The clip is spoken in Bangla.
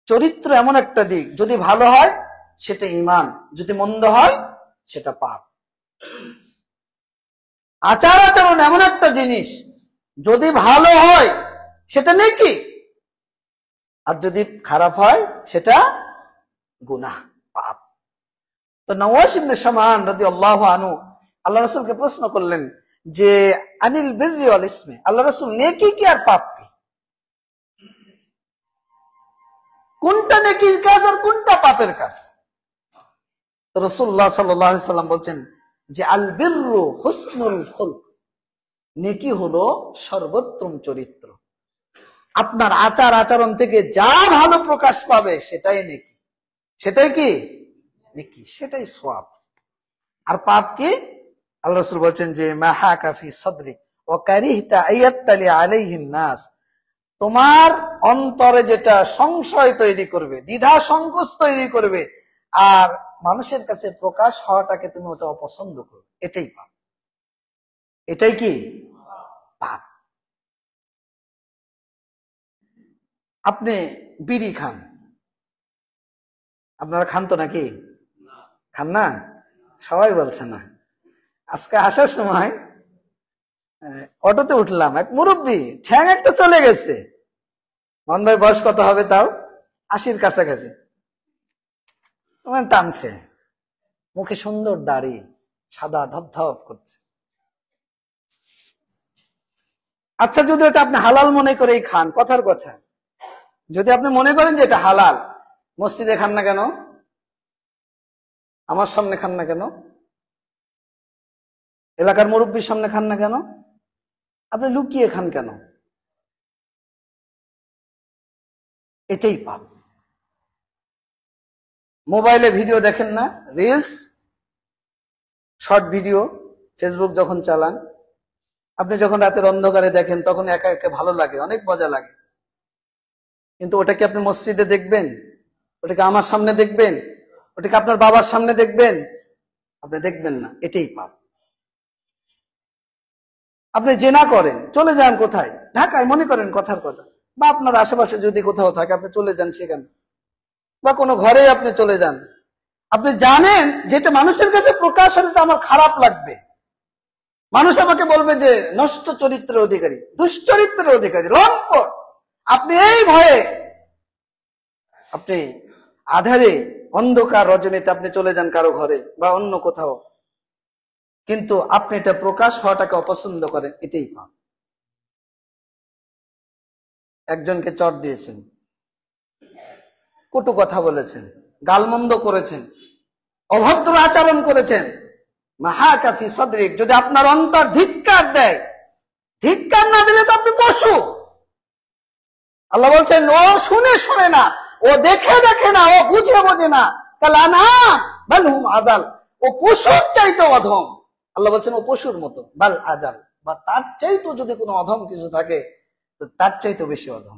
চরিত্র এমন একটা দিক, যদি ভালো হয় সেটা ঈমান, যদি মন্দ হয় সেটা পাপ। আচার আচরণ এমন একটা জিনিস, যদি ভালো হয় সেটা নেকি, আর যদি খারাপ হয় সেটা গুনাহ, পাপ। তো নওয়াস ইবনে সামান রাদিয়াল্লাহু আনহু আল্লাহ রাসূলকে প্রশ্ন করলেন যে আনিল বিররি ওয়াল ইসমি, আল্লাহ রাসূল নেকি কি আর পাপ কি, কোনটা নেকির কাজ আর কোনটা পাপের কাজ? তো রাসূলুল্লাহ সাল্লাল্লাহু আলাইহি সাল্লাম বলছেন যে আল বিররু হুসনুল খুলক, নেকি হলো সর্বোত্তম চরিত্র। আপনার আচার আচরণ থেকে যা ভালো প্রকাশ পাবে সেটাই নেকি, সেটাই কি নেকি, সেটাই সওয়াব। আর পাপ কি? আল্লাহ রাসূল বলছেন যে মা হাকা ফি সাদরিক ওয়া কারিহতা আয়াত্তালি আলাইহিন নাস, তোমার অন্তরে যেটা সংশয় তৈরি করবে, দ্বিধা সংকোচ তৈরি করবে, আর মানুষের কাছে প্রকাশ হওয়াটাকে তুমি ওটা অপছন্দ করবে, এটাই পাপ। এটাই কি পাপ। আপনি বিড়ি খান, আপনারা খান তো নাকি? খান না? সবাই বলছে না। আজকে আসার সময় অটোতে উঠলাম, এক মুরব্বী ঠ্যাং একটা চলে গেছে। মন ভাই বয়স কত হবে তাও? 80-র কাছাকাছি। টানছে, মুখে সুন্দর দাড়ি, সাদা ধপধপ করছে। আচ্ছা, যদি এটা আপনি হালাল মনে করেই খান, কথার কথা, যদি আপনি মনে করেন যে এটা হালাল, মসজিদে খান না কেন? আমার সামনে খান না কেন? এলাকার মুরব্বীর সামনে খান না কেন? আপনি লুকিয়ে খান কেন? এটাই পাপ। মোবাইলে ভিডিও দেখেন না, রিলস, শর্ট ভিডিও, ফেসবুক যখন চালান, আপনি যখন রাতের অন্ধকারে দেখেন তখন একা একা ভালো লাগে, অনেক মজা লাগে। কিন্তু ওটাকে আপনি মসজিদে দেখবেন? ওটাকে আমার সামনে দেখবেন? ওটাকে আপনার বাবার সামনে দেখবেন? আপনি দেখবেন না, এটাই পাপ। আপনি জেনা করেন, চলে যান কোথায়, ঢাকায় মনে করেন কথার কথা, বা আপনার আশেপাশে যদি কোথাও থাকে আপনি চলে যান সেখানে, বা কোনো ঘরে আপনি চলে যান, আপনি জানেন যেটা মানুষের কাছে প্রকাশ হলে আমার খারাপ লাগবে, মানুষ আমাকে বলবে যে নষ্ট চরিত্রের অধিকারী, দুশ্চরিত্রের অধিকারী, লম্পট। আপনি এই ভয়ে আপনি আধারে অন্ধকার রজনীতে আপনি চলে যান কারো ঘরে বা অন্য কোথাও, কিন্তু আপনি এটা প্রকাশ হওয়াটাকে অপছন্দ করেন, এটাই পাপ। একজনকে চট দিয়েছেন, কটু কথা বলেছেন, গালমন্দ করেছেন, অভদ্র আচরণ করেছেন, মাহাকা ফি সাদরিক, যদি আপনার অন্তর ধিক্কার দেয়, ধিক্কার না দিলে তো আপনি পশু। আল্লাহ বলছেন ও শুনে শুনে না, ও দেখে দেখে না, ও বুঝে বোঝে না, কালানাম বাল হুম আদাল, ও পশুর চাইতে অধম। আল্লাহ বলছেন ও পশুর মতো, বাল আদাল, বা তার চাইতে যদি কোনো অধম কিছু থাকে তো তার চাইতে বেশি অধম।